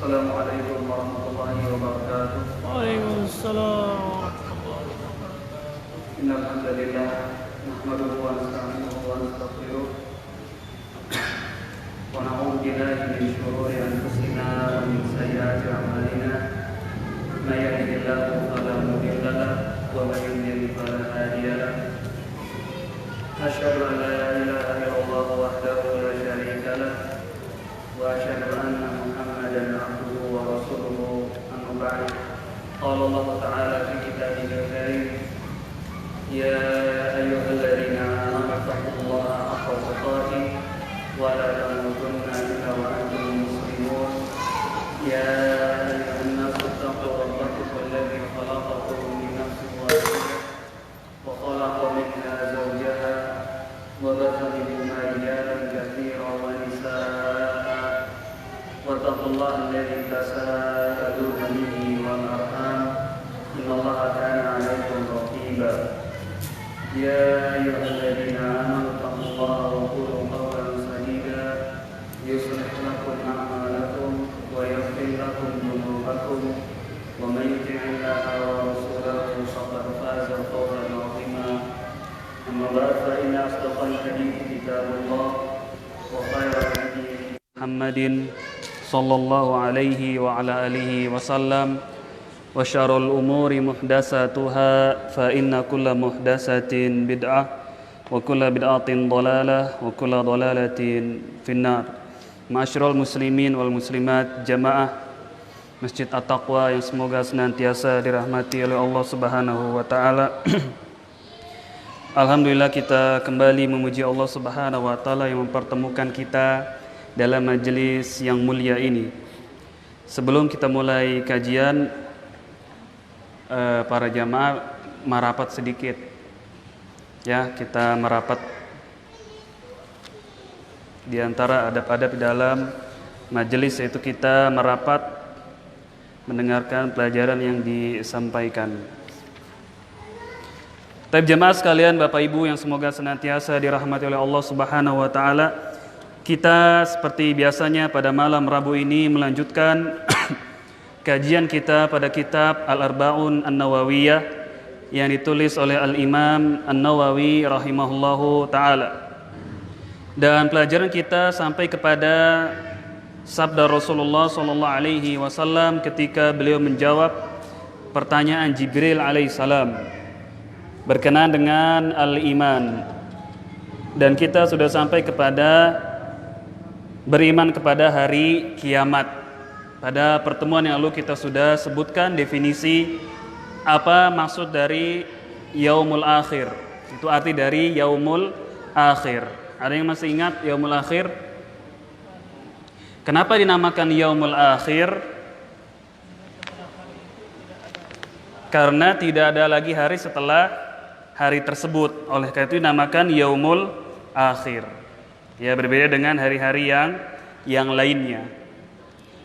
Assalamualaikum warahmatullahi wabarakatuh. Waalaikumsalam warahmatullahi wabarakatuh. Innal hamdalillah nahmaduhu wa nasta'inuhu wa nastaghfiruh wa na'udzu billahi min shururi anfusina wa min sayyiati a'malina. May yahdihillahu fala mudilla lahu wa may yudlil fala hadiya lahu. Asyhadu an la ilaha illallah wahdahu la syarika lahu wa asyhadu anna Muhammadan abduhu wa rasuluhu. Amma ba'd. Qala Allah ta'ala fi kitabihil karim, ya ayyuhalladzina amanu taqullaha haqqa tuqatih wa la tamutunna illa wa antum muslimun. Ya ayyuhan nasu taqu rabbakum alladzi khalaqakum min nafsin wahidah wa khalaqa minha zawjaha wa batha minhuma rijalan katsiran wa nisaa'a wattaqullaha alladzi tasaaluna bihi wal arham innallaha kana 'alaykum raqiba. Ya ayyuhalladzina amanu taqullaha wa qulu qawlan sadida yuslih lakum a'malakum wa yaghfir lakum dhunubakum wa may yuti'illaha wa rasulahu faqad faza fawzan 'azima. Amma ba'd, fa inna asdaqal hadithi kitabullah wa khairal hadi Muhammadin sallallahu alaihi wa ala alihi wasallam wa syarrul umuri muhdatsatuha fa inna kulla muhdatsatin bid'ah wa kulla bid'atin dhalalah wa kulla dhalalatin finnar. Ma'asyiral muslimin wal muslimat jamaah Masjid At-Taqwa yang semoga senantiasa dirahmati oleh Allah Subhanahu wa taala. Alhamdulillah kita kembali memuji Allah Subhanahu wa taala yang mempertemukan kita dalam majelis yang mulia ini. Sebelum kita mulai kajian, para jamaah merapat sedikit. Ya, kita merapat. Di antara adab-adab dalam majelis yaitu kita merapat mendengarkan pelajaran yang disampaikan. Baik jamaah sekalian, Bapak Ibu yang semoga senantiasa dirahmati oleh Allah Subhanahu wa taala. Kita seperti biasanya pada malam Rabu ini melanjutkan kajian kita pada kitab Al-Arba'un An-Nawawiyah yang ditulis oleh Al-Imam An-Nawawi rahimahullahu taala. Dan pelajaran kita sampai kepada sabda Rasulullah sallallahu alaihi wasallam ketika beliau menjawab pertanyaan Jibril alaihissalam berkenaan dengan al-iman. Dan kita sudah sampai kepada beriman kepada hari kiamat. Pada pertemuan yang lalu kita sudah sebutkan definisi apa maksud dari yaumul akhir. Itu arti dari yaumul akhir. Ada yang masih ingat yaumul akhir? Kenapa dinamakan yaumul akhir? Karena tidak ada lagi hari setelah hari tersebut. Oleh karena itu dinamakan yaumul akhir. Ya, berbeda dengan hari-hari yang lainnya.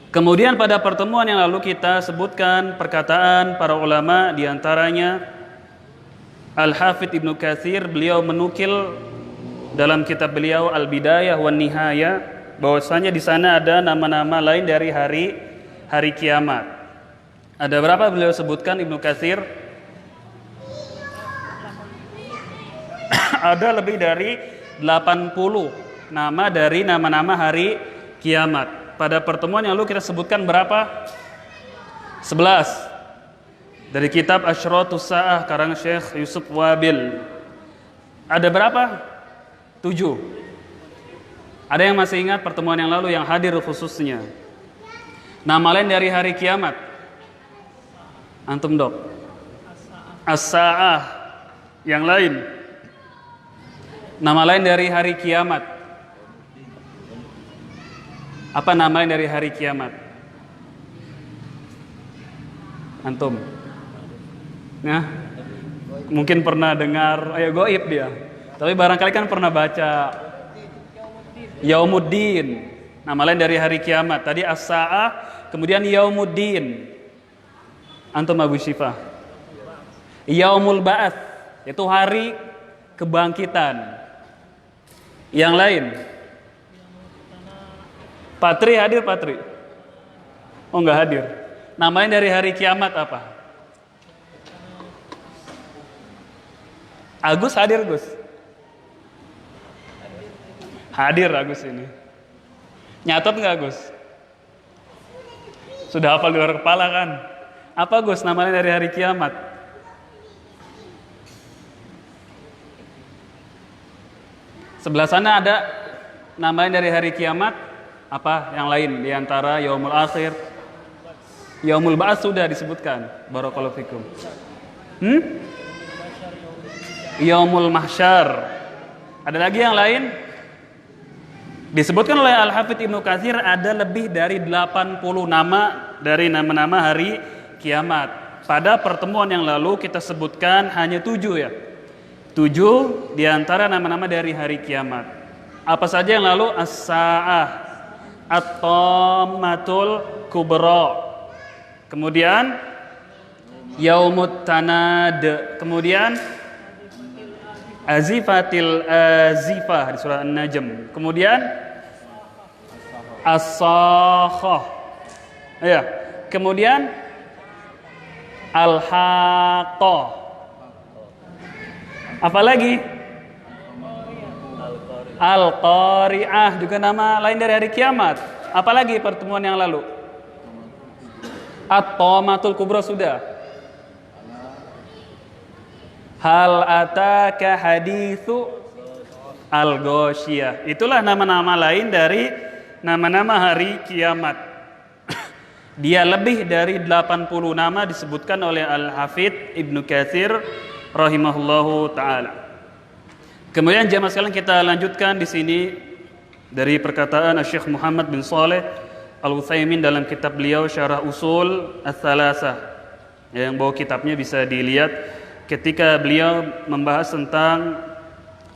Kemudian pada pertemuan yang lalu kita sebutkan perkataan para ulama, di antaranya Al-Hafidz Ibnu Katsir, beliau menukil dalam kitab beliau Al-Bidayah wan Nihayah bahwasanya di sana ada nama-nama lain dari hari kiamat. Ada berapa beliau sebutkan Ibnu Katsir? Ada lebih dari 80 nama dari nama-nama hari kiamat. Pada pertemuan yang lalu kita sebutkan berapa? 11. Dari kitab Asyratus Sa'ah karang Syekh Yusuf Wabil. Ada berapa? 7. Ada yang masih ingat pertemuan yang lalu yang hadir khususnya? Nama lain dari hari kiamat? Antum dok? As-Sa'ah. Yang lain? Nama lain dari hari kiamat? Apa nama lain dari hari kiamat? Antum? Nah, mungkin pernah dengar, goib dia. Tapi barangkali kan pernah baca Yaumuddin. Nama lain dari hari kiamat. Tadi As-Sa'ah, kemudian Yaumuddin. Antum Abu Syifah? Yaumul Ba'ats, itu hari kebangkitan. Yang lain? Patri hadir, Patri? Oh, nggak hadir. Namanya dari hari kiamat apa? Agus hadir, Gus? Hadir Agus ini. Nyatet nggak, Gus? Sudah hafal di luar kepala kan? Apa, Gus, namanya dari hari kiamat? Sebelah sana ada namanya dari hari kiamat. Apa yang lain di antara yaumul akhir? Yaumul ba'ats sudah disebutkan. Barakallahu fikum. Yaumul mahsyar. Ada lagi yang lain? Disebutkan oleh Al-Hafidz Ibnu Katsir ada lebih dari 80 nama dari nama-nama hari kiamat. Pada pertemuan yang lalu kita sebutkan hanya 7 ya. 7 di antara nama-nama dari hari kiamat. Apa saja yang lalu? As-sa'ah, At-Tammatul Kubra. Kemudian Yaumut Tanad. Kemudian Azifatil Azifah di surah An-Najm. Kemudian As-Sakhah. Ya. Kemudian Al-Haqqah. Apalagi? Al-Qari'ah juga nama lain dari hari kiamat. Apalagi pertemuan yang lalu? At-Tammatul Kubra sudah. Hal ataka haditsu al-Ghasyiyah. Itulah nama-nama lain dari nama-nama hari kiamat. Dia lebih dari 80 nama disebutkan oleh Al-Hafidz Ibnu Katsir rahimahullahu taala. Kemudian jemaah sekalian kita lanjutkan di sini dari perkataan Syekh Muhammad bin Shalih Al-Utsaimin dalam kitab beliau Syarah Usul Ats-Tsalatsah. Yang bawa kitabnya bisa dilihat ketika beliau membahas tentang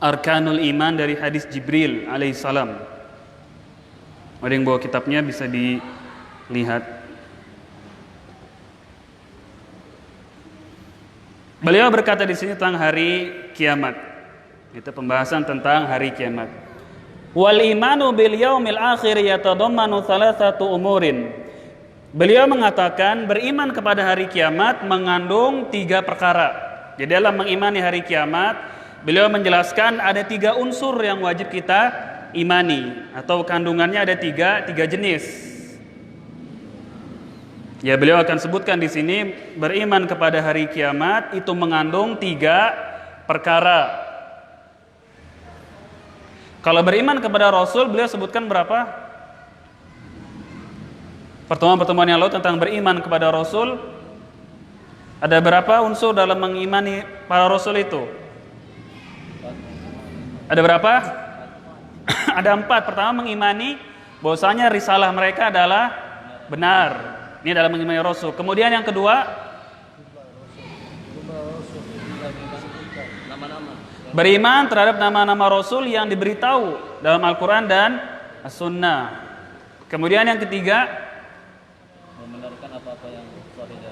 Arkanul Iman dari hadis Jibril alaihissalam. Ada yang bawa kitabnya bisa dilihat. Beliau berkata di sini tentang hari kiamat. Itu pembahasan tentang hari kiamat. Wal imanu bil yaumil akhir yatadammanu thalathatu umurin. Beliau mengatakan beriman kepada hari kiamat mengandung 3 perkara. Jadi dalam mengimani hari kiamat, beliau menjelaskan ada 3 unsur yang wajib kita imani, atau kandungannya ada 3 jenis. Ya, beliau akan sebutkan di sini beriman kepada hari kiamat itu mengandung 3 perkara. Kalau beriman kepada Rasul, beliau sebutkan berapa? Pertemuan-pertemuan yang lalu tentang beriman kepada Rasul. Ada berapa unsur dalam mengimani para Rasul itu? Ada berapa? Ada 4. Pertama, mengimani bahwasanya risalah mereka adalah benar. Ini dalam mengimani Rasul. Kemudian yang kedua, beriman terhadap nama-nama Rasul yang diberitahu dalam Al-Quran dan As-Sunnah. Kemudian yang ketiga,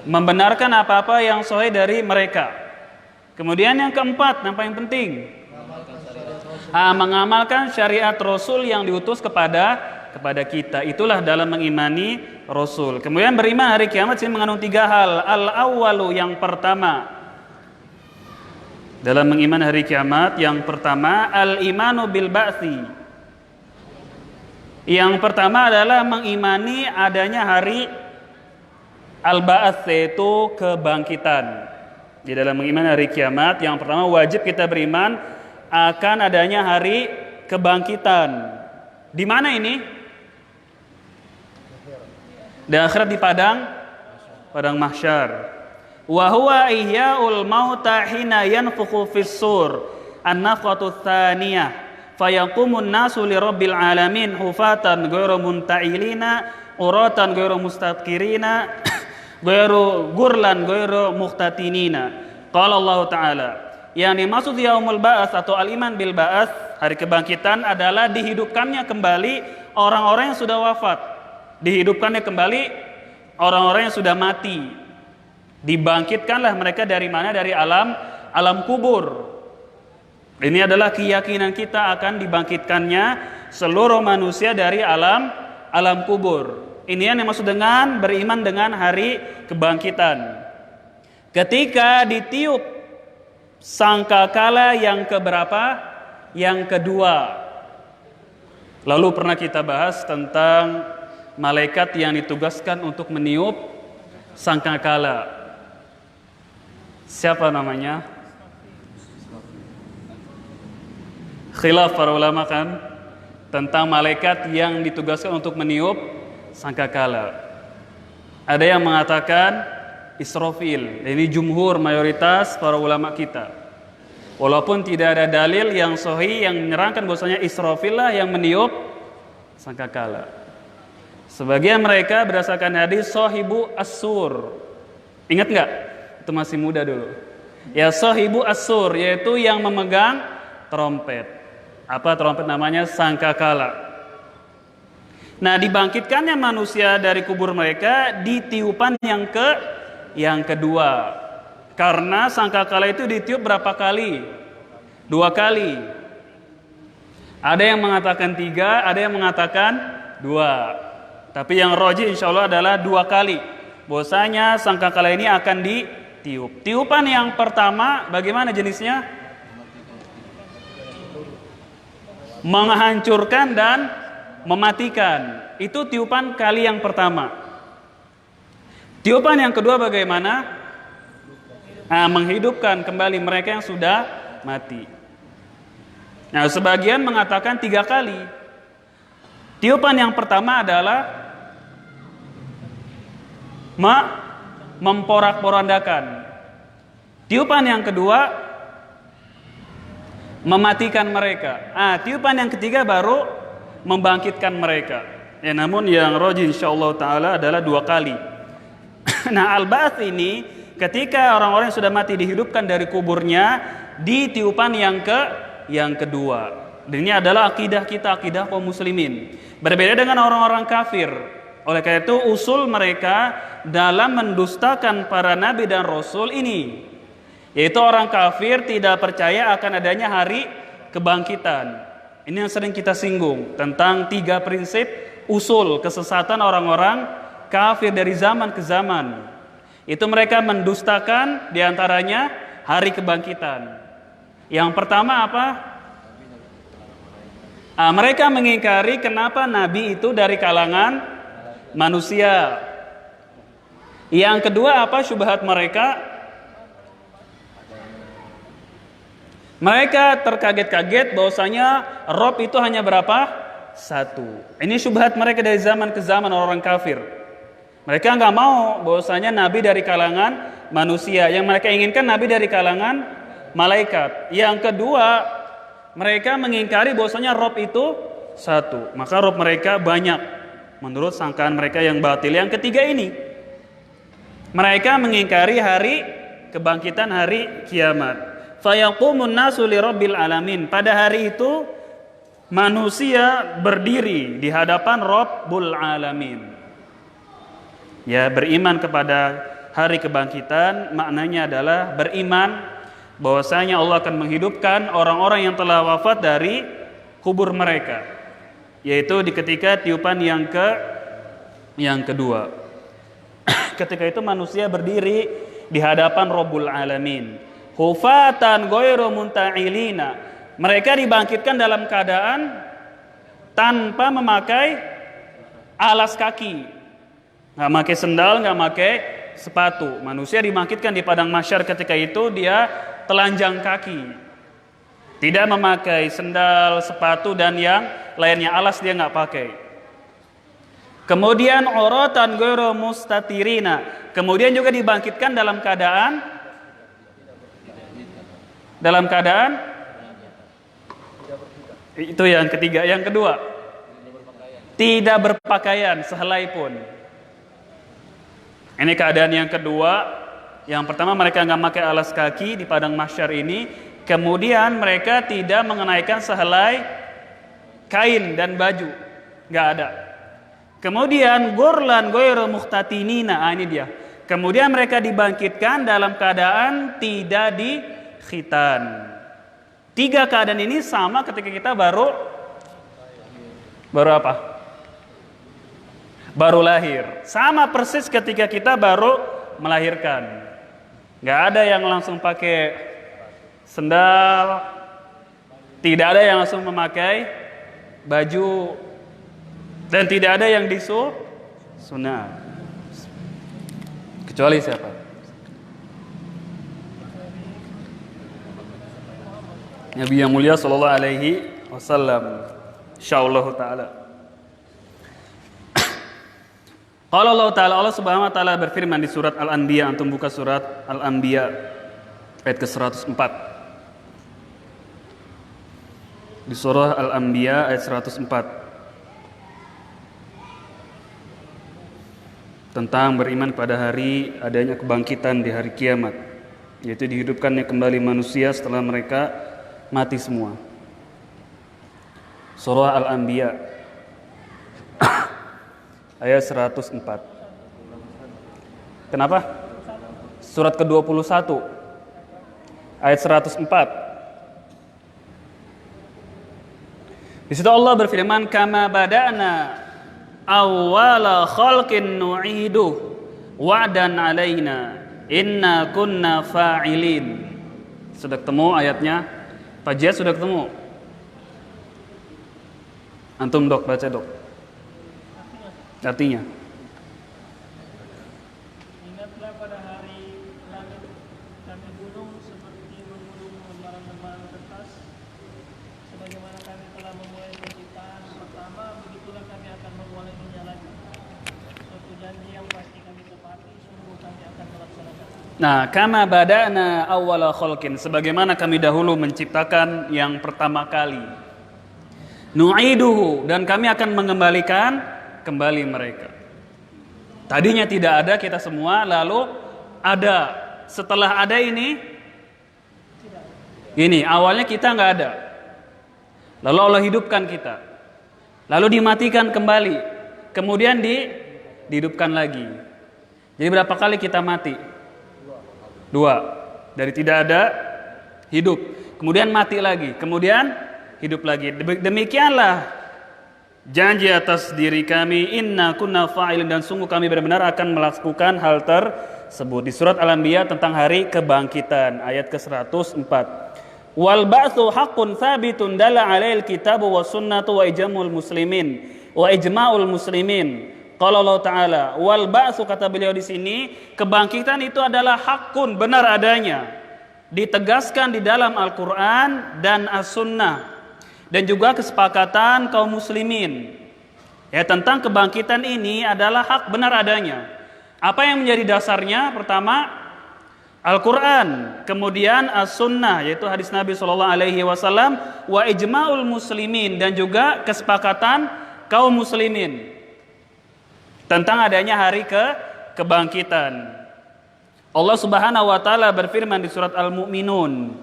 membenarkan apa-apa yang sahih dari mereka. Kemudian yang keempat, yang paling penting, mengamalkan syariat Rasul yang diutus kepada kita. Itulah dalam mengimani Rasul. Kemudian beriman hari kiamat ini mengandung 3 hal. Al-awwalu, yang pertama dalam mengiman hari kiamat, yang pertama al-imanu bil ba'tsi. Yang pertama adalah mengimani adanya hari al-ba'ats, yaitu kebangkitan. Di dalam mengiman hari kiamat, yang pertama wajib kita beriman akan adanya hari kebangkitan. Di mana ini? Di akhirat, di padang mahsyar. Wa huwa ihya'ul mauta hina yanfukhu fis-sur an-nafkhatu tsaniyah fayaqumun nasu li rabbil alamin hufatan ghairu munta'ilina uratan ghairu mustaqirina ghairu gurlan ghairu muhtatinina. Qala Allah Ta'ala, yang dimaksud yaumul ba'ats atau al-iman bil ba'ats, hari kebangkitan, adalah dihidupkannya kembali orang-orang yang sudah wafat. Dihidupkannya kembali orang-orang yang sudah mati. Dibangkitkanlah mereka dari mana? Dari alam kubur. Ini adalah keyakinan kita akan dibangkitkannya seluruh manusia dari alam kubur. Ini yang dimaksud dengan beriman dengan hari kebangkitan. Ketika ditiup sangkakala yang keberapa? Yang kedua. Lalu pernah kita bahas tentang malaikat yang ditugaskan untuk meniup sangkakala. Siapa namanya? Khilaf para ulama kan tentang malaikat yang ditugaskan untuk meniup sangkakala. Ada yang mengatakan Israfil. Ini jumhur mayoritas para ulama kita. Walaupun tidak ada dalil yang sahih yang menerangkan bahwasanya Israfil lah yang meniup sangkakala. Sebagian mereka berdasarkan hadis sahibu as-sur. Ingat nggak? Itu masih muda dulu. Ya sahibu as-sur, yaitu yang memegang trompet. Apa trompet namanya? Sangkakala. Nah, dibangkitkannya manusia dari kubur mereka di tiupan yang kedua. Karena sangkakala itu ditiup berapa kali? 2 kali. Ada yang mengatakan 3, ada yang mengatakan 2. Tapi yang rajih insya Allah adalah 2 kali. Bahwasanya sangkakala ini akan ditiup. Tiupan yang pertama bagaimana jenisnya? Menghancurkan dan mematikan. Itu tiupan kali yang pertama. Tiupan yang kedua bagaimana? Menghidupkan kembali mereka yang sudah mati. Nah, sebagian mengatakan 3 kali. Tiupan yang pertama adalah memporak-porandakan. Tiupan yang kedua mematikan mereka. Tiupan yang ketiga baru membangkitkan mereka. Ya, namun yang rajih insyaallah taala adalah 2 kali. Nah, al-ba'ts ini ketika orang-orang yang sudah mati dihidupkan dari kuburnya di tiupan yang kedua. Dan ini adalah akidah kita, akidah kaum muslimin. Berbeda dengan orang-orang kafir. Oleh karena itu usul mereka dalam mendustakan para nabi dan rasul ini, yaitu orang kafir tidak percaya akan adanya hari kebangkitan. Ini yang sering kita singgung tentang 3 prinsip usul kesesatan orang-orang kafir dari zaman ke zaman. Itu mereka mendustakan diantaranya hari kebangkitan. Yang pertama apa? Mereka mengingkari kenapa nabi itu dari kalangan manusia. Yang kedua apa syubhat mereka? Mereka terkaget-kaget bahwasanya Rob itu hanya berapa? 1. Ini syubhat mereka dari zaman ke zaman orang kafir. Mereka nggak mau bahwasanya nabi dari kalangan manusia. Yang mereka inginkan nabi dari kalangan malaikat. Yang kedua, mereka mengingkari bahwasanya Rob itu 1. Maka Rob mereka banyak menurut sangkaan mereka yang batil. Yang ketiga ini, mereka mengingkari hari kebangkitan, hari kiamat. Fayaqumun nasu lirabbil alamin. Pada hari itu manusia berdiri di hadapan Rabbul alamin. Ya, beriman kepada hari kebangkitan maknanya adalah beriman bahwasanya Allah akan menghidupkan orang-orang yang telah wafat dari kubur mereka, yaitu di ketika tiupan yang kedua. Ketika itu manusia berdiri di hadapan Rabbul alamin. Hufatan ghairu munta'ilina. Mereka dibangkitkan dalam keadaan tanpa memakai alas kaki. Nggak pakai sendal, nggak pakai sepatu. Manusia dibangkitkan di padang mahsyar ketika itu dia telanjang kaki. Tidak memakai sendal, sepatu dan yang lainnya, alas dia nggak pakai. Kemudian uratan ghairu mustatirina. Kemudian juga dibangkitkan dalam keadaan itu yang ketiga. Yang kedua, tidak berpakaian sehelai pun. Ini keadaan yang kedua. Yang pertama, mereka nggak pakai alas kaki di padang mahsyar ini. Kemudian mereka tidak mengenaikan sehelai kain dan baju, nggak ada. Kemudian gurlan ghairu mukhtatinina. Ini dia. Kemudian mereka dibangkitkan dalam keadaan tidak dikhitan. 3 keadaan ini sama ketika kita baru apa? baru lahir. Sama persis ketika kita baru melahirkan. Nggak ada yang langsung pakai sendal, tidak ada yang langsung memakai baju, dan tidak ada yang disunat. Kecuali siapa? Nabi yang mulia sallallahu alaihi wasallam. Insyaallah taala. Qala Allah taala, Allah Subhanahu wa taala berfirman di surat Al-Anbiya. Antum buka surat Al-Anbiya ayat ke-104. Di surah Al-Anbiya ayat 104. Tentang beriman pada hari adanya kebangkitan di hari kiamat, yaitu dihidupkannya kembali manusia setelah mereka mati semua. Surah Al-Anbiya ayat 104. Kenapa? Surat ke-21 ayat 104. Di situ Allah berfirman, kama bada'na awwala khalqin nu'iduh wa'dan alaina inna kunna fa'ilin. Sudah ketemu ayatnya? Pak Jihad sudah ketemu? Antum dok, baca dok. Artinya, ingatlah pada hari langit kami gunung seperti menggunung lembaran-lembaran kertas, sebagaimana kami telah memulai penciptaan pertama, begitulah kami akan memulainya lagi. Suatu janji yang pasti kami tepati, sungguh kami akan melaksanakan. nah, kama bada'na awwala khalqin, sebagaimana kami dahulu menciptakan yang pertama kali. Nu'iduhu, dan kami akan mengembalikan kembali mereka. Tadinya tidak ada kita semua, lalu ada. Setelah ada ini awalnya kita nggak ada, lalu Allah hidupkan kita, lalu dimatikan kembali, kemudian dihidupkan lagi. Jadi berapa kali kita mati? 2. Dari tidak ada, hidup, kemudian mati lagi, kemudian hidup lagi. Demikianlah janji atas diri kami, inna kunna fa'ilin, dan sungguh kami benar-benar akan melakukan hal tersebut. Di surat Al-Anbiya tentang hari kebangkitan ayat ke-104. Wal ba'tsu haqqun tsabitun dalla 'alail kitabu was sunnatu wa ijma'ul muslimin. Qala Allah taala, wal ba'tsu, kata beliau di sini, kebangkitan itu adalah hakun, benar adanya. Ditegaskan di dalam Al-Qur'an dan As-Sunnah, dan juga kesepakatan kaum muslimin. Ya, tentang kebangkitan ini adalah hak, benar adanya. Apa yang menjadi dasarnya? Pertama, Al-Quran, kemudian As-Sunnah, yaitu hadis Nabi SAW, wa ijma'ul muslimin, dan juga kesepakatan kaum muslimin tentang adanya hari kebangkitan. Allah Subhanahu wa taala berfirman di surat Al-Mu'minun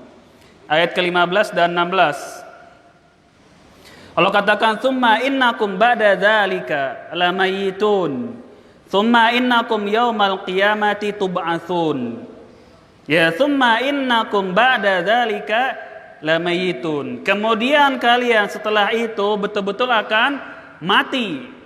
ayat ke-15 dan 16. Allah katakan, "Tsumma innakum ba'da dzalika lamayitun. Tsumma innakum yaumal qiyamati tub'atsun." Ya, tsumma innakum ba'da dzalika lamayitun. Kemudian kalian setelah itu betul-betul akan mati.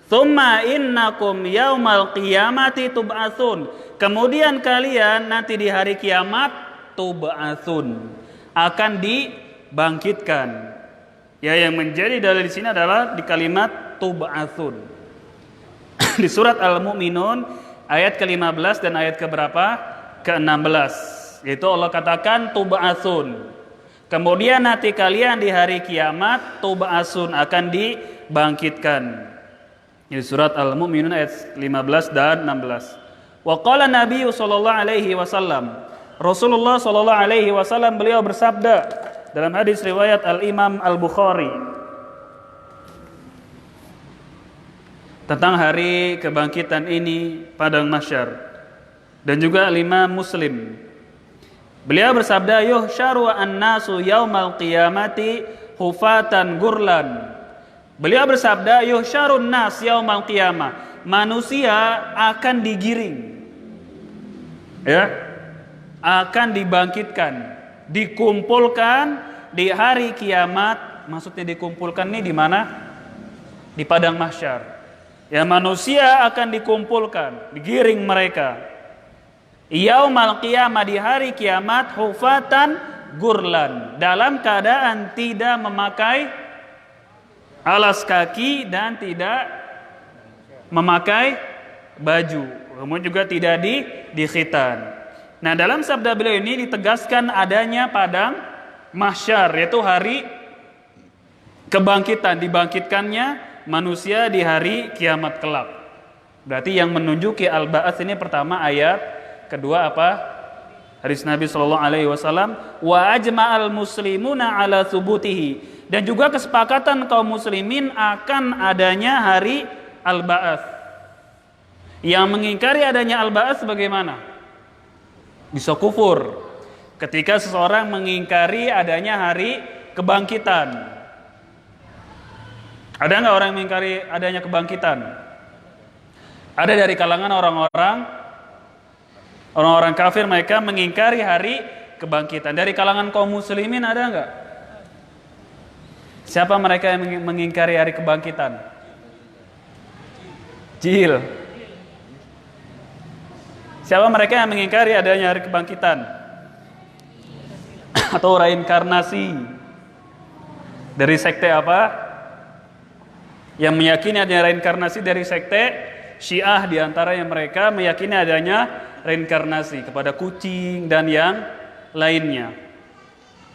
Tsumma innakum yaumal qiyamati tub'atsun. Kemudian kalian nanti di hari kiamat tub'atsun, akan dibangkitkan. Ya, yang menjadi dalil di sini adalah di kalimat tub'atsun. Di surat Al-Mu'minun ayat ke-15 dan ayat ke-berapa? Ke-16. Yaitu Allah katakan tub'atsun. Kemudian nanti kalian di hari kiamat tub'atsun, akan dibangkitkan. Di surat Al-Mu'minun ayat 15 dan 16. Wa qala Nabi sallallahu alaihi wasallam. Rasulullah sallallahu alaihi wasallam beliau bersabda dalam hadis riwayat Al-Imam Al-Bukhari tentang hari kebangkitan ini padang mahsyar, dan juga Al-Imam Muslim. Beliau bersabda, yuhsyaru an-nasu yaumal qiyamati hufatan gurlan. Beliau bersabda, yuhsyarun nas yaumal qiyamah, manusia akan digiring, ya, akan dibangkitkan, dikumpulkan di hari kiamat. Maksudnya dikumpulkan ini di mana? Di padang mahsyar. Ya, manusia akan dikumpulkan, digiring mereka. Yaumal qiyamah, di hari kiamat, hufatan gurlan, dalam keadaan tidak memakai alas kaki dan tidak memakai baju. Kemudian juga tidak dikhitan. Nah, dalam sabda beliau ini ditegaskan adanya padang mahsyar, yaitu hari kebangkitan, dibangkitkannya manusia di hari kiamat kelak. Berarti yang menunjuki al-ba'ats ini pertama ayat, kedua apa? Hadis Nabi sallallahu alaihi wasallam, wa ajma'al muslimuna ala tsubutihi, dan juga kesepakatan kaum muslimin akan adanya hari al-ba'ats. Yang mengingkari adanya al-ba'ats bagaimana? Bisa kufur ketika seseorang mengingkari adanya hari kebangkitan. Ada nggak orang yang mengingkari adanya kebangkitan? Ada dari kalangan orang-orang kafir, mereka mengingkari hari kebangkitan. Dari kalangan kaum muslimin ada nggak? Siapa mereka yang mengingkari hari kebangkitan? Jil. Siapa mereka yang mengingkari adanya hari kebangkitan? Atau reinkarnasi? Dari sekte apa? Yang meyakini adanya reinkarnasi dari sekte Syiah, diantara yang mereka meyakini adanya reinkarnasi kepada kucing dan yang lainnya.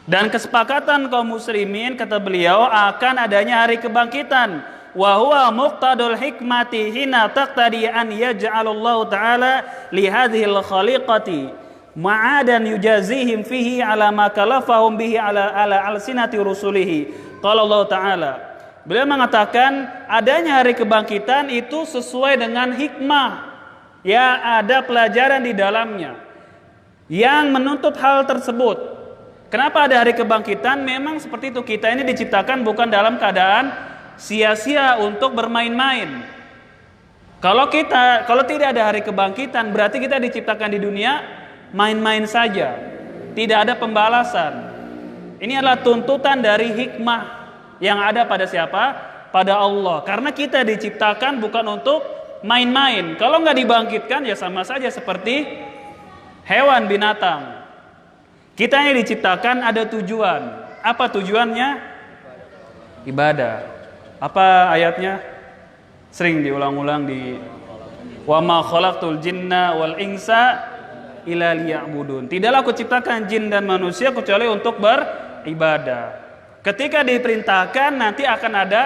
Dan kesepakatan kaum muslimin, kata beliau, akan adanya hari kebangkitan. Wa huwa muqtadul hikmati hina taqtadi an yaj'alallahu ta'ala li hadhil khaliqati ma'adan yujazihim fihi ala ma kalafahum bihi ala alsinati rusulihi. Qala Allah Ta'ala, beliau mengatakan adanya hari kebangkitan itu sesuai dengan hikmah, ya, ada pelajaran di dalamnya yang menuntut hal tersebut. Kenapa ada hari kebangkitan? Memang seperti itu, kita ini diciptakan bukan dalam keadaan sia-sia untuk bermain-main. Kalau tidak ada hari kebangkitan, berarti kita diciptakan di dunia main-main saja, tidak ada pembalasan. Ini adalah tuntutan dari hikmah yang ada pada siapa? Pada Allah. Karena kita diciptakan bukan untuk main-main. Kalau nggak dibangkitkan ya sama saja seperti hewan binatang. Kita yang diciptakan ada tujuan. Apa tujuannya? Ibadah. Apa ayatnya? Sering diulang-ulang di wa ma khalaqtul jinna wal insa illa liya'budun. Tidaklah aku ciptakan jin dan manusia kecuali untuk beribadah. Ketika diperintahkan nanti akan ada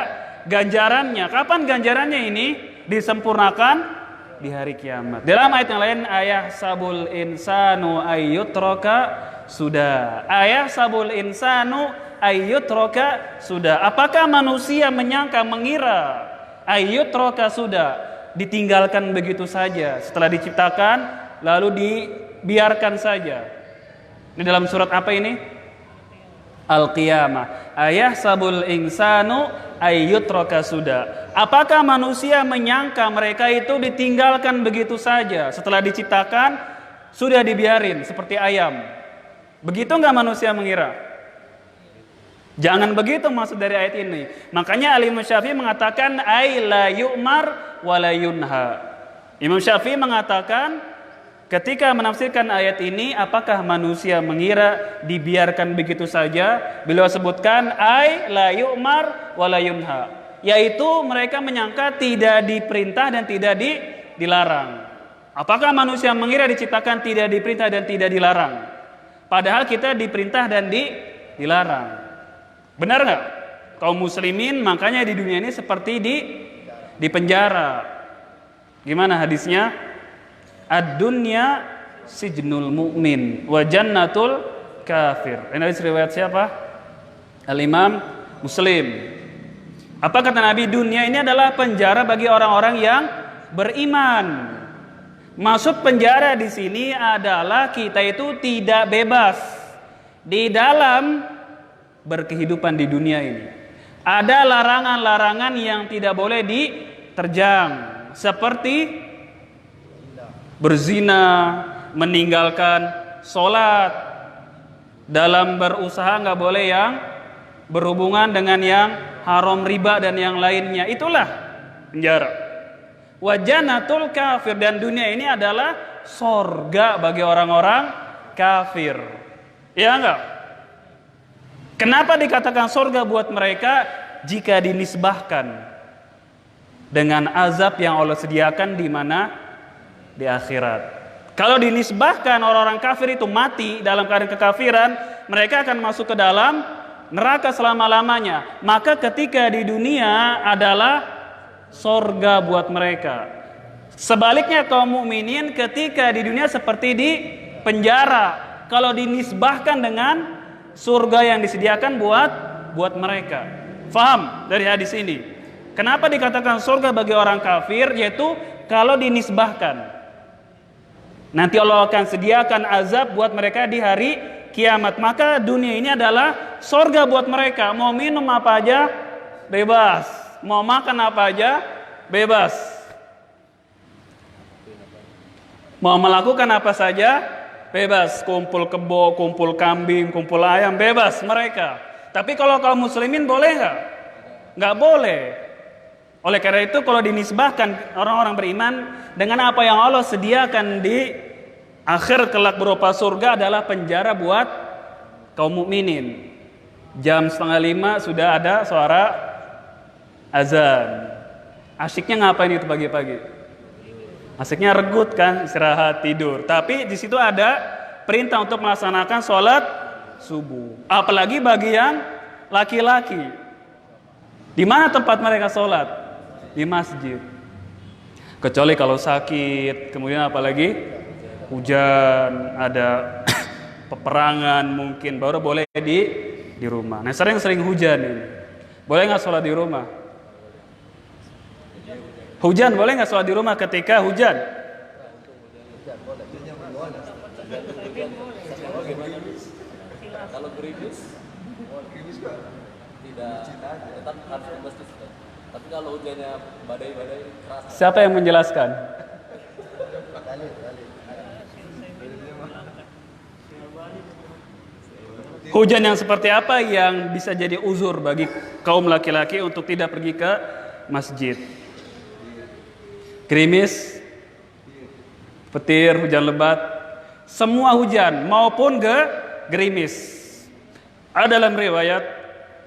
ganjarannya. Kapan ganjarannya ini disempurnakan? Di hari kiamat. Dalam ayat yang lain, ayah sabul insanu ayyutroka sudah. Ayah sabul insanu ayyutroka sudah. Apakah manusia menyangka, mengira ayyutroka sudah, ditinggalkan begitu saja setelah diciptakan lalu dibiarkan saja? Ini dalam surat apa ini? Al-Qiyamah. Ayah sabul insanu ayyutroka sudah. Apakah manusia menyangka mereka itu ditinggalkan begitu saja setelah diciptakan, sudah dibiarin seperti ayam? Begitu nggak manusia mengira? Jangan begitu maksud dari ayat ini. Makanya Imam Syafi'i mengatakan ay la yu'mar wa la yunha. Imam Syafi'i mengatakan ketika menafsirkan ayat ini, apakah manusia mengira dibiarkan begitu saja? Beliau sebutkan ay la yu'mar wa la yunha, yaitu mereka menyangka tidak diperintah dan tidak dilarang. Apakah manusia mengira diciptakan tidak diperintah dan tidak dilarang? Padahal kita diperintah dan dilarang. Benar nggak? Kaum muslimin makanya di dunia ini seperti di penjara. Gimana hadisnya? Ad-dunya sijnul mu'min wa jannatul kafir. Ini hadis riwayat siapa? Al-Imam Muslim. Apa kata Nabi? Dunia ini adalah penjara bagi orang-orang yang beriman. Maksud penjara di sini adalah kita itu tidak bebas di dalam berkehidupan di dunia ini. Ada larangan-larangan yang tidak boleh diterjang, seperti berzina, meninggalkan sholat, dalam berusaha nggak boleh yang berhubungan dengan yang haram, riba dan yang lainnya. Itulah penjara. wa jannatul kafir, dan dunia ini adalah sorga bagi orang-orang kafir. Ya enggak? Kenapa dikatakan sorga buat mereka? Jika dinisbahkan dengan azab yang Allah sediakan di mana? Di akhirat. Kalau dinisbahkan orang-orang kafir itu mati dalam keadaan kekafiran, mereka akan masuk ke dalam neraka selama-lamanya. Maka ketika di dunia adalah sorga buat mereka. Sebaliknya kaum mukminin ketika di dunia seperti di penjara. Kalau dinisbahkan dengan surga yang disediakan buat mereka. Faham dari hadis ini? Kenapa dikatakan surga bagi orang kafir? Yaitu kalau dinisbahkan. Nanti Allah akan sediakan azab buat mereka di hari kiamat. Maka dunia ini adalah surga buat mereka. Mau minum apa aja bebas, mau makan apa aja bebas, mau melakukan apa saja bebas. Kumpul kebo, kumpul kambing, kumpul ayam, bebas mereka. Tapi kalau kaum muslimin boleh nggak? Nggak boleh. Oleh karena itu kalau dinisbahkan orang-orang beriman dengan apa yang Allah sediakan di akhir kelak berupa surga adalah penjara buat kaum mukminin. Jam 4:30 sudah ada suara azan. Asyiknya ngapain itu pagi-pagi? Asyiknya regut kan, istirahat, tidur. Tapi di situ ada perintah untuk melaksanakan sholat subuh. Apalagi bagi yang laki-laki. Di mana tempat mereka sholat? Di masjid. Kecuali kalau sakit, kemudian apalagi hujan, ada peperangan mungkin, baru boleh di rumah. Nah sering hujan ini, boleh nggak sholat di rumah? Hujan boleh nggak sholat di rumah ketika hujan? Kalau gerimis tidak, tetap harus ke masjid. Tapi kalau hujannya badai-badai keras. Siapa yang menjelaskan? Hujan yang seperti apa yang bisa jadi uzur bagi kaum laki-laki untuk tidak pergi ke masjid? Gerimis, petir, hujan lebat, semua hujan maupun gerimis. Ada dalam riwayat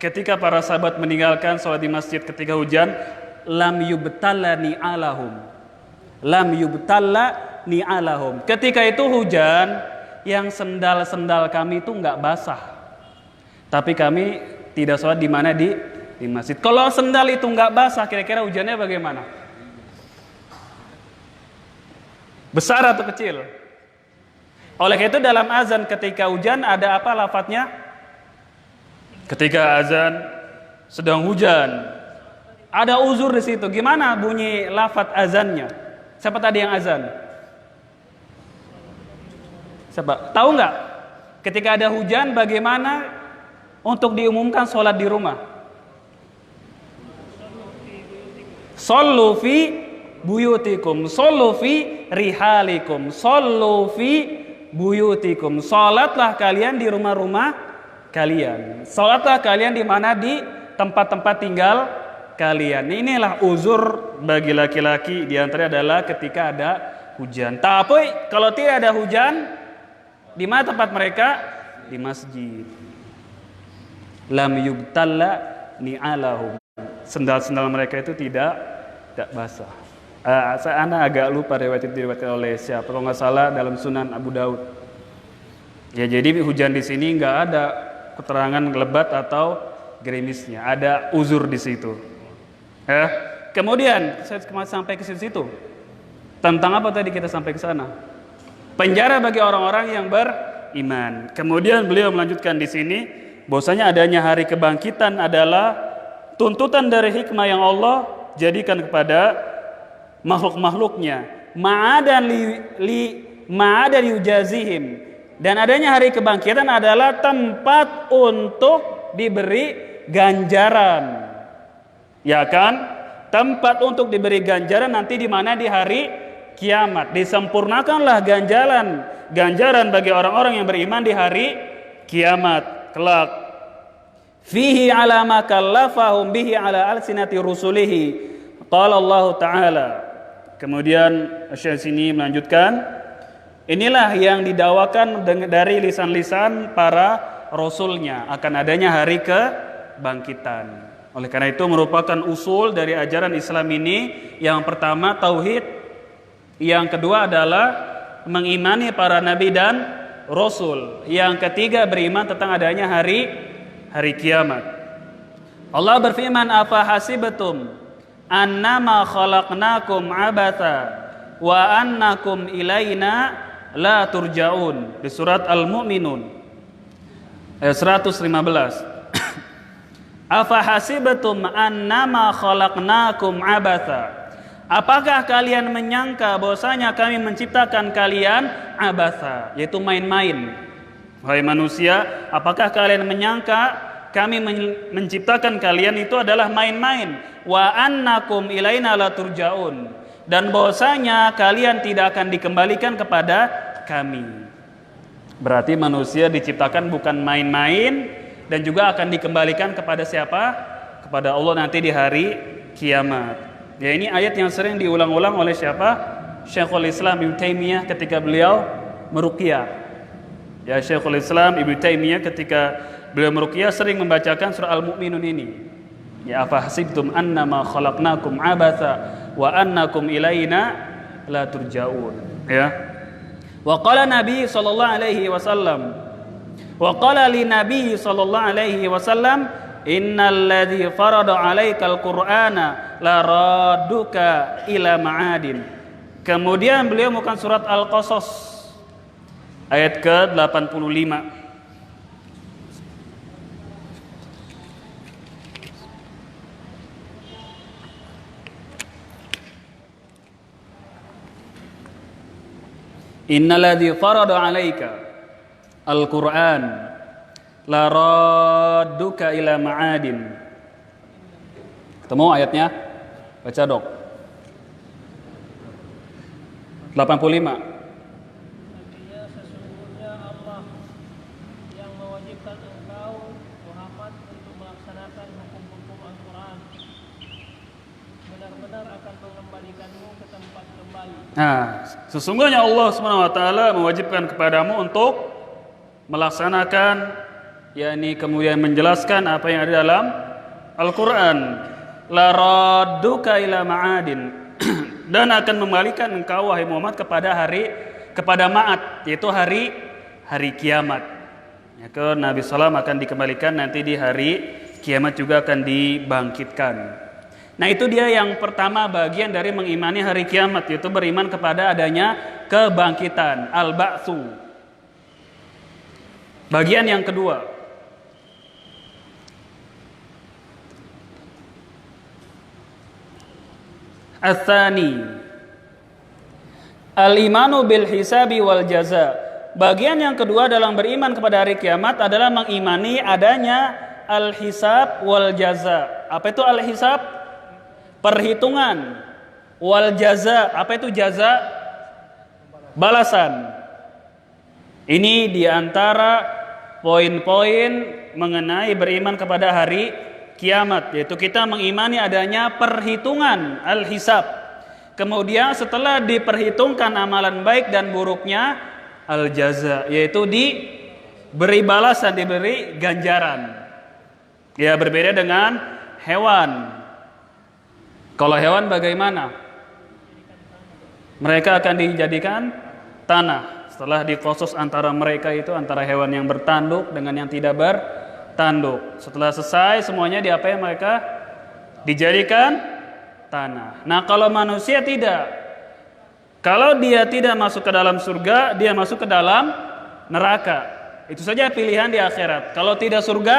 ketika para sahabat meninggalkan sholat di masjid ketika hujan, lam yubtalla ni'alahum. Lam yubtalla ni'alahum. Ketika itu hujan, yang sendal-sendal kami itu enggak basah. Tapi kami tidak sholat di mana? Di masjid. Kalau sendal itu enggak basah, kira-kira hujannya bagaimana? Besar atau kecil? Oleh karena itu dalam azan ketika hujan ada apa lafadznya? Ketika azan sedang hujan, ada uzur di situ. Gimana bunyi lafadz azannya? Siapa tadi yang azan? Siapa? Tahu nggak? Ketika ada hujan, bagaimana untuk diumumkan sholat di rumah? Shollu fi buyutikum, shollu fi rihalikum, shollu fi buyutikum. Sholatlah kalian di rumah-rumah kalian. Sholatlah kalian di mana? Di tempat-tempat tinggal kalian. Inilah uzur bagi laki-laki, di antaranya adalah ketika ada hujan. Tapi kalau tidak ada hujan, di mana tempat mereka? Di masjid. Lam yubtalla ni'alahum. Sendal-sendal mereka itu tidak basah. Saya agak lupa riwayat itu diriwayatkan oleh siapa. Kalau nggak salah dalam Sunan Abu Daud. Ya jadi hujan di sini nggak ada keterangan lebat atau gerimisnya. Ada uzur di situ. Ya. Kemudian saya sampai ke situ. Tentang apa tadi kita sampai ke sana? Penjara bagi orang-orang yang beriman. Kemudian beliau melanjutkan di sini bahwasanya adanya hari kebangkitan adalah tuntutan dari hikmah yang Allah jadikan kepada makhluk-makhluknya. Ma'adan yujazihim. Dan adanya hari kebangkitan adalah tempat untuk diberi ganjaran. Ya kan? Tempat untuk diberi ganjaran nanti di mana? Di hari kiamat. Disempurnakanlah ganjaran bagi orang-orang yang beriman di hari kiamat kelak. Fihi ala ma kallafahum bihi ala alsinati rusulihi. Qala Allah Ta'ala. Kemudian Syekh sini melanjutkan, inilah yang didakwakan dari lisan-lisan para rasulnya akan adanya hari kebangkitan. Oleh karena itu merupakan usul dari ajaran Islam ini, yang pertama tauhid, yang kedua adalah mengimani para nabi dan rasul, yang ketiga beriman tentang adanya hari kiamat. Allah berfirman, afa hasibatum annama khalaqnakum abatha wa annakum ilaina la turja'un, di surat Al-Mu'minun ayat 115. Afa hasibatum annama khalaqnakum abatha, apakah kalian menyangka bahwasanya kami menciptakan kalian abatha, yaitu main-main? Wahai manusia, apakah kalian menyangka kami menciptakan kalian itu adalah main-main? Wa annakum ilaina la turja'un, dan bahwasanya kalian tidak akan dikembalikan kepada kami. Berarti manusia diciptakan bukan main-main, dan juga akan dikembalikan kepada siapa? Kepada Allah nanti di hari kiamat. Ya, ini ayat yang sering diulang-ulang oleh siapa? Syekhul Islam Ibnu Taimiyah ketika beliau meruqyah. Ya, Syekhul Islam Ibnu Taimiyah ketika beliau meruqyah sering membacakan surah Al-Mu'minun ini. Ya, afa hasibtum annama khalaqnakum abatha wa annakum ilaina la turja'un. Ya. Wa qala Nabi sallallahu alaihi wasallam, wa qala li Nabi sallallahu alaihi wasallam, innal ladzi farada 'alaikal qur'ana la radduka ila ma'adin. Kemudian beliau bukan surat Al-Qasas ayat ke-85. Innal ladzi farada 'alaika Al-Quran la radduka ila ma'adin. Ketemu ayatnya? Baca dok. 85. Artinya sesungguhnya Allah yang mewajibkan engkau Muhammad untuk melaksanakan hukum-hukum Al-Quran benar-benar akan mengembalikanmu ke tempat kembali. Nah, sesungguhnya Allah SWT mewajibkan kepadamu untuk melaksanakan, yakni kemudian menjelaskan apa yang ada dalam Al-Quran. La radduka ila ma'adin, dan akan membalikan engkau wahai Muhammad kepada ma'ad, yaitu hari kiamat. Ya, ke Nabi SAW akan dikembalikan nanti di hari kiamat, juga akan dibangkitkan. Nah, itu dia yang pertama bagian dari mengimani hari kiamat, yaitu beriman kepada adanya kebangkitan, al-ba'tsu. Bagian yang kedua, Ats-tsani, al-imanu bil hisabi wal jaza. Bagian yang kedua dalam beriman kepada hari kiamat adalah mengimani adanya al-hisab wal jaza. Apa itu al-hisab? Perhitungan. Wal jaza, apa itu jaza? Balasan. Ini diantara poin-poin mengenai beriman kepada hari kiamat, yaitu kita mengimani adanya perhitungan al-hisab. Kemudian setelah diperhitungkan amalan baik dan buruknya, al-jaza, yaitu diberi balasan, diberi ganjaran. Ya, berbeda dengan hewan. Kalau hewan bagaimana? Mereka akan dijadikan tanah. Setelah diproses antara mereka itu, antara hewan yang bertanduk dengan yang tidak bertanduk. Setelah selesai semuanya diapain mereka? Dijadikan tanah. Nah, kalau manusia tidak. Kalau dia tidak masuk ke dalam surga, dia masuk ke dalam neraka. Itu saja pilihan di akhirat. Kalau tidak surga,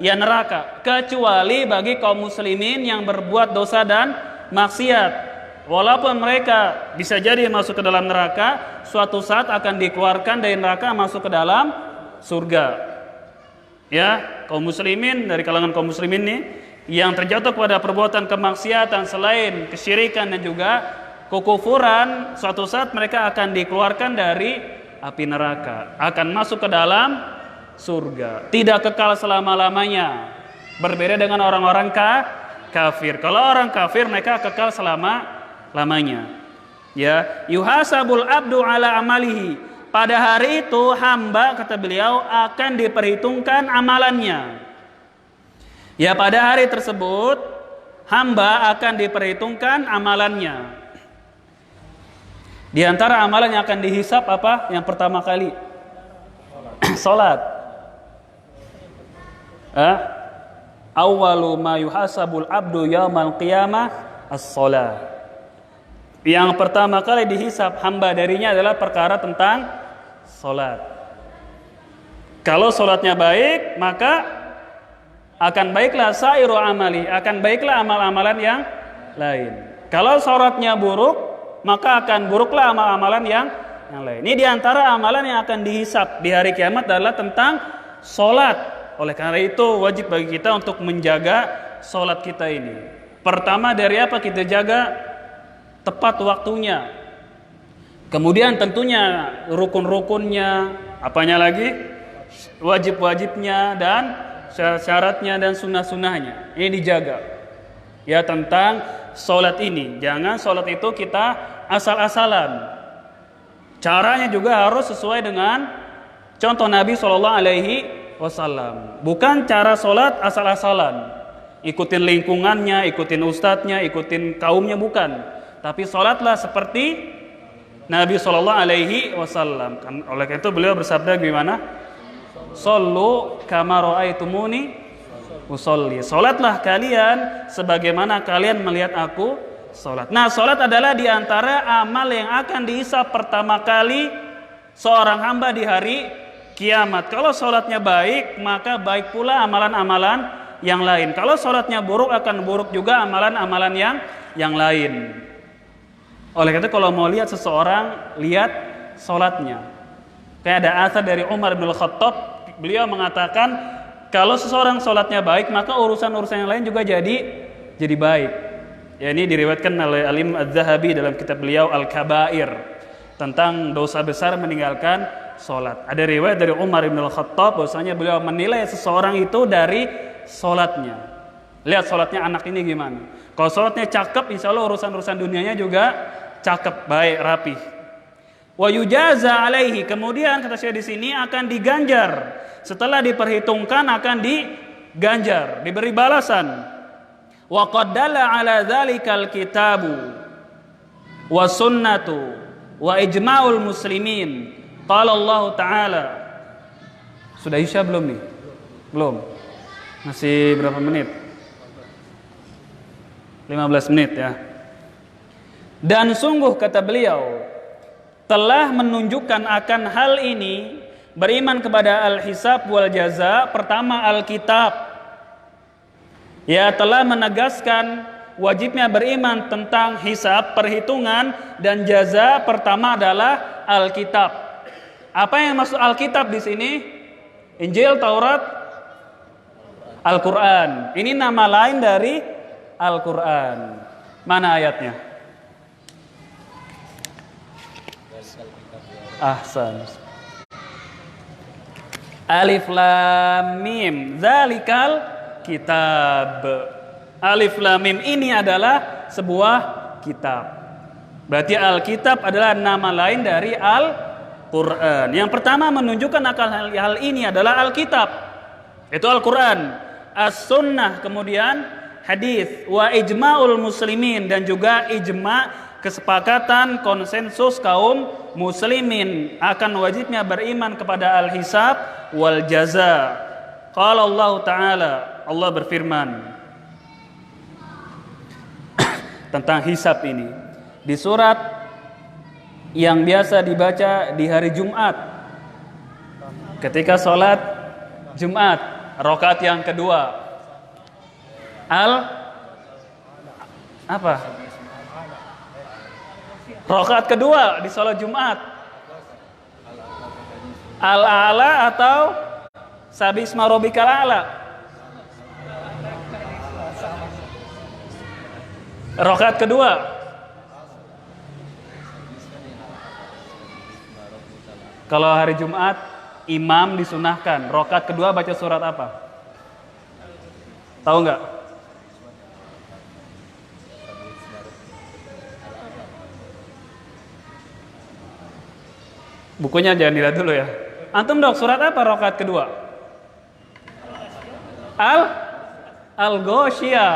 ya neraka. Kecuali bagi kaum muslimin yang berbuat dosa dan maksiat. Walaupun mereka bisa jadi masuk ke dalam neraka, suatu saat akan dikeluarkan dari neraka masuk ke dalam surga. Ya, kaum muslimin, dari kalangan kaum muslimin ini yang terjatuh pada perbuatan kemaksiatan selain kesyirikan dan juga kekufuran, suatu saat mereka akan dikeluarkan dari api neraka, akan masuk ke dalam surga, tidak kekal selama-lamanya. Berbeda dengan orang-orang kafir. Kalau orang kafir mereka kekal selama-lamanya. Ya, yuhasabul abdu ala amalihi. Pada hari itu hamba, kata beliau, akan diperhitungkan amalannya. Ya, pada hari tersebut hamba akan diperhitungkan amalannya. Di antara amalan yang akan dihisap apa? Yang pertama kali salat. Awwalu ma yuhasabul abdu yaumal qiyamah as-shalah. Yang pertama kali dihisap hamba darinya adalah perkara tentang salat. Kalau salatnya baik, maka akan baiklah sairu amali, akan baiklah amal-amalan yang lain. Kalau salatnya buruk, maka akan buruklah amal-amalan yang lain. Ini diantara amalan yang akan dihisap di hari kiamat adalah tentang sholat. Oleh karena itu wajib bagi kita untuk menjaga sholat kita ini. Pertama dari apa kita jaga? Tepat waktunya. Kemudian tentunya rukun-rukunnya, apanya lagi? Wajib-wajibnya dan syaratnya dan sunnah-sunnahnya. Ini dijaga. Ya, tentang sholat ini. Jangan sholat itu kita asal-asalan. Caranya juga harus sesuai dengan contoh Nabi SAW. Bukan cara sholat asal-asalan. Ikutin lingkungannya, ikutin ustadznya, ikutin kaumnya, bukan. Tapi sholatlah seperti Nabi SAW. Oleh karena itu beliau bersabda gimana? Sallu kama ra'aitumuni usolli. Sholatlah kalian sebagaimana kalian melihat aku sholat. Nah, sholat adalah diantara amal yang akan dihisap pertama kali seorang hamba di hari kiamat. Kalau sholatnya baik, maka baik pula amalan-amalan yang lain. Kalau sholatnya buruk, akan buruk juga amalan-amalan yang lain. Oleh karena itu kalau mau lihat seseorang, lihat sholatnya. Kayak ada asar dari Umar bin Khattab, beliau mengatakan kalau seseorang sholatnya baik, maka urusan-urusan yang lain juga jadi baik. Ya, ini diriwayatkan oleh Al-Imam Az-Zahabi dalam kitab beliau Al-Kabair tentang dosa besar meninggalkan sholat. Ada riwayat dari Umar bin Khattab bahwasanya beliau menilai seseorang itu dari sholatnya. Lihat sholatnya anak ini gimana. Kalau sholatnya cakep, insya Allah urusan-urusan dunianya juga cakep, baik, rapi. Wa yujaza alaihi, kemudian kata saya di sini akan diganjar. Setelah diperhitungkan akan diganjar, diberi balasan. Wa qad dalla ala dzalikal kitabu wa sunnatu wa ijma'ul muslimin. Qala Allah Ta'ala. Sudah isya belum nih? Belum. Masih berapa menit? 15 menit ya. Dan sungguh kata beliau telah menunjukkan akan hal ini, beriman kepada al-hisab wal jaza. Pertama al-kitab, ya, telah menegaskan wajibnya beriman tentang hisab, perhitungan, dan jaza. Pertama adalah Alkitab. Apa yang maksud Alkitab di sini? Injil, Taurat, Al-Quran. Ini nama lain dari Al-Quran. Mana ayatnya? Ahsan. Alif Lam Mim. Zalikal kitab. Alif Lam Mim ini adalah sebuah kitab. Berarti Alkitab adalah nama lain dari Al-Quran. Yang pertama menunjukkan akan hal ini adalah Alkitab, itu Al-Quran. As-Sunnah, kemudian hadis. Wa ijma'ul muslimin, dan juga ijma', kesepakatan, konsensus kaum muslimin akan wajibnya beriman kepada al-hisab wal jaza. Qala Allah Ta'ala, Allah berfirman tentang hisab ini di surat yang biasa dibaca di hari Jumat ketika sholat Jumat, rakaat yang kedua. Rakaat kedua di sholat Jumat. Al-A'la atau Sabisma Rabbikal A'la? Rakaat kedua. Kalau hari Jumat imam disunahkan rakaat kedua baca surat apa? Tahu nggak? Bukunya jangan dilihat dulu ya. Antum dok, surat apa rakaat kedua? Al-Ghasyiyah.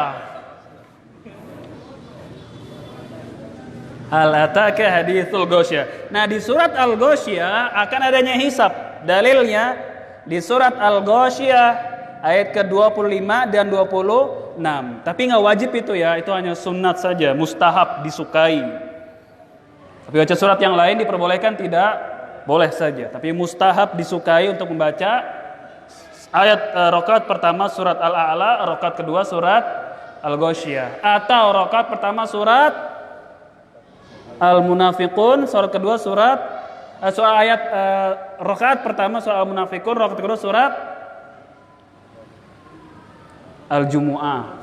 Hal ataka haditsul Ghasyiyah. Nah, di surat Al-Ghasyiyah akan adanya hisab. Dalilnya di surat Al-Ghasyiyah ayat ke-25 dan 26. Tapi nggak wajib itu ya, itu hanya sunnat saja, mustahab, disukai. Tapi baca surat yang lain diperbolehkan tidak? Boleh saja. Tapi mustahab, disukai untuk membaca ayat rakaat pertama surat Al-A'la, rakaat kedua surat Al-Ghasyiyah, atau rakaat pertama surat Al-Munafiqun, surat kedua surat ayat rakaat pertama surat Al-Munafiqun, rakaat kedua surat Al-Jumu'ah.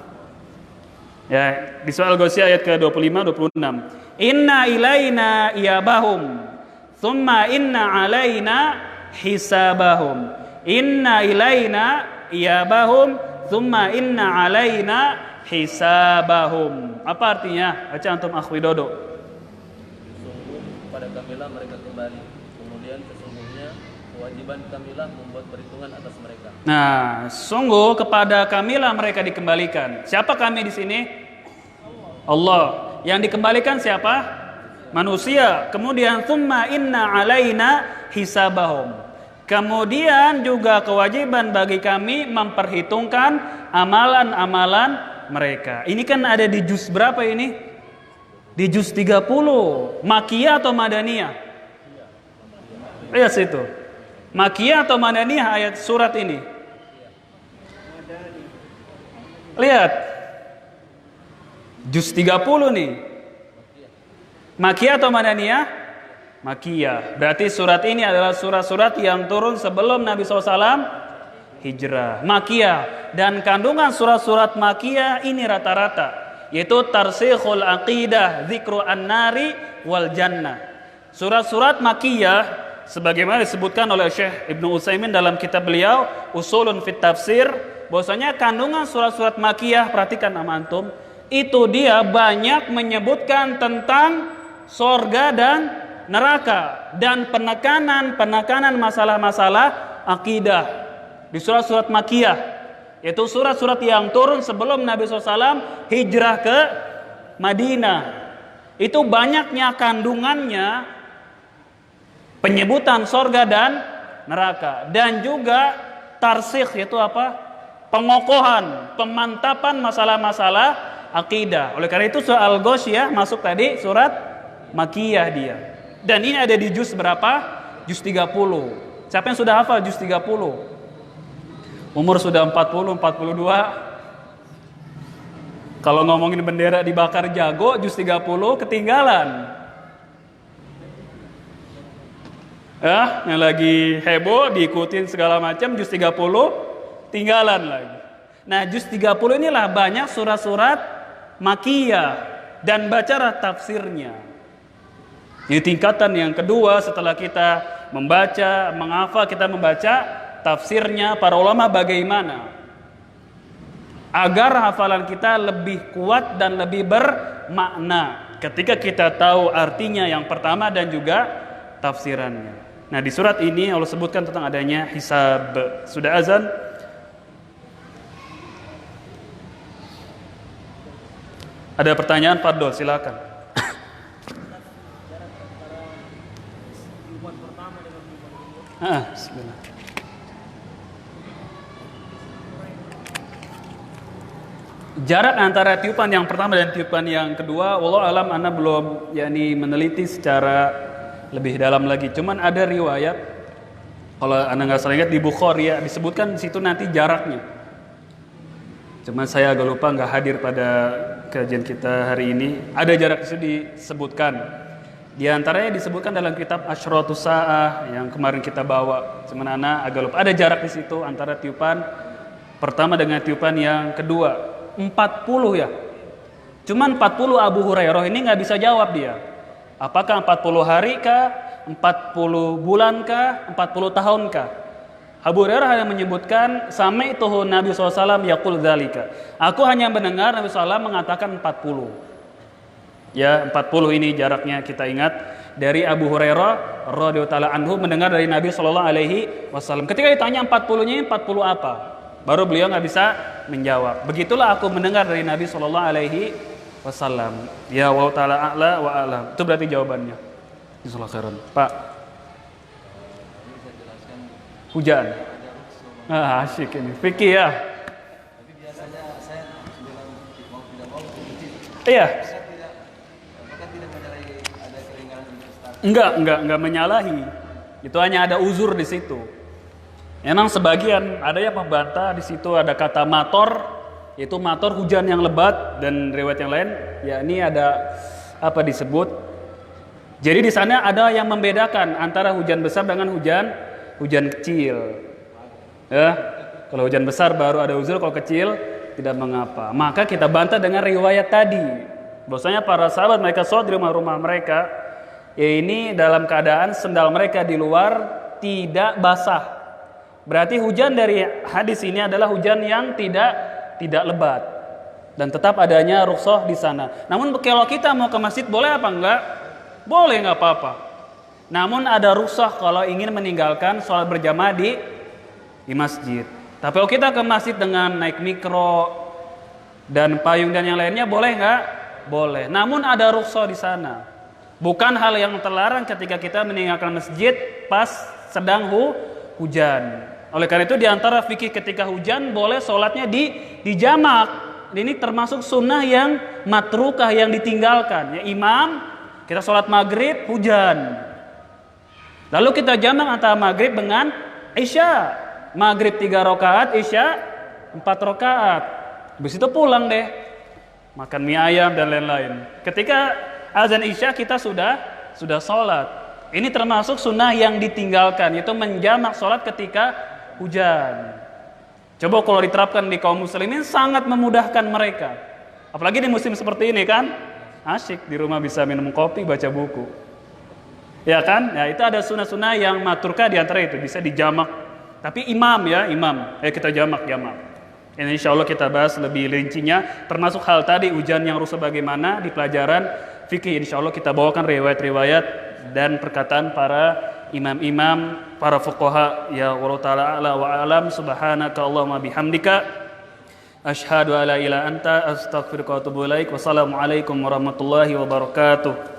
Ya, di surat Al-Ghasyiyah ayat ke-25 26. Inna ilaina iyabahum, thumma inna alaina hisabahum. Inna ilaina iyabahum, thumma inna alaina hisabahum. Apa artinya? Baca antum Akhwi Dodo. Sungguh pada kamilah mereka kembali. Kemudian sesungguhnya kewajiban kamilah membuat perhitungan atas mereka. Nah, sungguh kepada kamilah mereka dikembalikan. Siapa kami di sini? Allah. Yang dikembalikan siapa? Manusia. Kemudian thumma inna alaina hisabahum. Kemudian juga kewajiban bagi kami memperhitungkan amalan-amalan mereka. Ini kan ada di juz berapa ini? Di juz 30. Makiyah atau Madaniyah? Lihat situ. Makiyah atau Madaniyah ayat surat ini? Lihat. Juz 30 nih. Makiyah atau Madaniyah? Makiyah. Berarti surat ini adalah surat-surat yang turun sebelum Nabi SAW hijrah. Makiyah. Dan kandungan surat-surat Makiyah ini rata-rata, yaitu tarsikhul aqidah, zikru an-nari wal jannah. Surat-surat Makiyah sebagaimana disebutkan oleh Syekh Ibnu Utsaimin dalam kitab beliau Usulun fit Tafsir, bahwasanya kandungan surat-surat Makiyah, perhatikan nama antum, itu dia banyak menyebutkan tentang sorga dan neraka dan penekanan masalah-masalah akidah di surat-surat Makiyah, yaitu surat-surat yang turun sebelum Nabi SAW hijrah ke Madinah. Itu banyaknya kandungannya penyebutan sorga dan neraka, dan juga tarsikh, yaitu apa? Pengokohan, pemantapan masalah-masalah akidah. Oleh karena itu surah Al-Ghasyiyah masuk tadi surat Makiyah dia. Dan ini ada di juz berapa? Juz 30. Siapa yang sudah hafal juz 30? Umur sudah 40, 42. Kalau ngomongin bendera dibakar jago, juz 30 ketinggalan. Yang lagi heboh diikutin segala macam, juz 30 tinggalan lagi. Nah, juz 30 inilah banyak surat-surat Makiyah dan bacalah tafsirnya. Ini tingkatan yang kedua setelah kita membaca, menghafal, kita membaca tafsirnya para ulama bagaimana agar hafalan kita lebih kuat dan lebih bermakna ketika kita tahu artinya yang pertama dan juga tafsirannya. Nah, di surat ini Allah sebutkan tentang adanya hisab. Sudah azan? Ada pertanyaan, Fadol, silakan. Bismillah. Jarak antara tiupan yang pertama dan tiupan yang kedua, wallahu alam, ana belum meneliti secara lebih dalam lagi. Cuman ada riwayat, kalau ana nggak salah ingat di Bukhari ya, disebutkan di situ nanti jaraknya. Cuman saya agak lupa, nggak hadir pada kajian kita hari ini. Ada jarak itu disebutkan. Di antaranya disebutkan dalam kitab Asyratus Sa'ah yang kemarin kita bawa. Cuman ana agak lupa. Ada jarak di situ antara tiupan pertama dengan tiupan yang kedua. 40 ya. Cuman 40 Abu Hurairah ini nggak bisa jawab dia. Apakah 40 hari kah? 40 bulan kah? 40 tahun kah? Abu Hurairah hanya menyebutkan sami'tuhu Nabi SAW yaqul dzalika. Aku hanya mendengar Nabi SAW mengatakan 40. Ya, 40 ini jaraknya kita ingat dari Abu Hurairah radhiyallahu taala anhu mendengar dari Nabi sallallahu alaihi wasallam. Ketika ditanya 40-nya 40 apa? Baru beliau nggak bisa menjawab. Begitulah aku mendengar dari Nabi sallallahu alaihi wasallam. Ya wallahu taala a'la wa a'lam. Itu berarti jawabannya. Jazakallahu khairan. Pak. Hujan. Asyik ini. Fikih ya. Tapi biasanya saya bilang mau tidak mau begitu. Iya. Apakah tidak menyalahi ada keringanan di Ustaz? Enggak menyalahi. Itu hanya ada uzur di situ. Memang sebagian ada yang membantah di situ ada kata mator, yaitu mator hujan yang lebat, dan riwayat yang lain yakni ada apa disebut. Jadi di sana ada yang membedakan antara hujan besar dengan hujan kecil. Ya, kalau hujan besar baru ada uzur, kalau kecil tidak mengapa. Maka kita bantah dengan riwayat tadi. Bahwasanya para sahabat mereka sholat di rumah-rumah mereka, ya ini dalam keadaan sendal mereka di luar tidak basah. Berarti hujan dari hadis ini adalah hujan yang tidak lebat dan tetap adanya rukhsah di sana. Namun kalau kita mau ke masjid boleh apa enggak? Boleh, enggak apa-apa. Namun ada rukhsah kalau ingin meninggalkan sholat berjamaah di masjid. Tapi kalau kita ke masjid dengan naik mikro dan payung dan yang lainnya boleh enggak? Boleh. Namun ada rukhsah di sana. Bukan hal yang terlarang ketika kita meninggalkan masjid pas sedang hujan. Oleh karena itu diantara fikih ketika hujan boleh sholatnya di jamak. Ini termasuk sunnah yang matrukah, yang ditinggalkan. Ya imam, kita sholat maghrib hujan. Lalu kita jamak antara maghrib dengan isya. Maghrib 3 rakaat, isya 4 rakaat. Habis itu pulang deh, makan mie ayam dan lain-lain. Ketika azan isya kita sudah sholat. Ini termasuk sunnah yang ditinggalkan, yaitu menjamak sholat ketika hujan. Coba kalau diterapkan di kaum muslimin sangat memudahkan mereka. Apalagi di musim seperti ini kan, asyik di rumah bisa minum kopi, baca buku. Ya kan? Ya itu ada sunnah-sunnah yang maturkah di antara itu bisa dijamak. Tapi imam. Kita jamak. Ini insya Allah kita bahas lebih rincinya. Termasuk hal tadi hujan yang rusak bagaimana di pelajaran fikih. Insya Allah kita bawakan riwayat-riwayat dan perkataan para imam-imam, para fuqaha. Ya wallahu ta'ala a'la wa a'lam. Subhanaka Allahumma bihamdika asyhadu alla ilaha illa anta astaghfiruka wa atubu ilaik. Wassalamualaikum warahmatullahi wabarakatuh.